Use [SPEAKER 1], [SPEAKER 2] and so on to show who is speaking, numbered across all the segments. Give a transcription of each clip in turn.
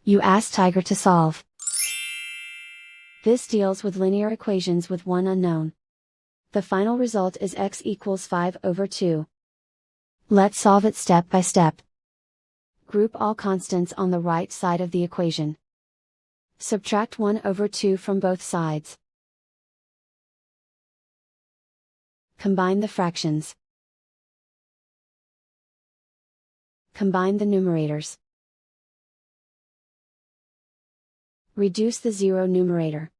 [SPEAKER 1] You ask Tiger to solve. This deals with linear equations with one unknown. The final result is x equals 5/2. Let's solve it step by step. Group all constants on the right side of the equation. Subtract 1/2 from both sides. Combine the fractions. Combine the numerators. Reduce the zero numerator.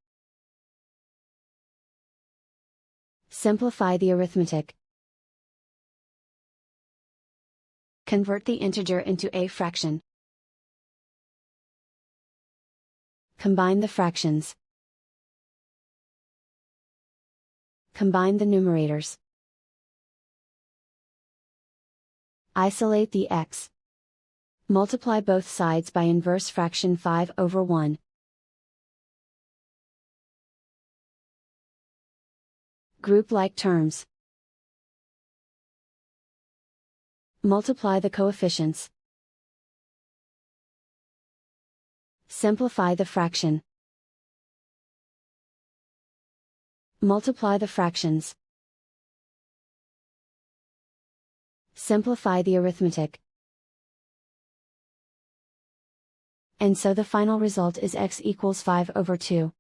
[SPEAKER 1] Simplify the arithmetic. Convert the integer into a fraction. Combine the fractions. Combine the numerators. Isolate the x. Multiply both sides by inverse fraction 5/1. Group like terms. Multiply the coefficients. Simplify the fraction. Multiply the fractions. Simplify the arithmetic. And so the final result is x equals 5/2.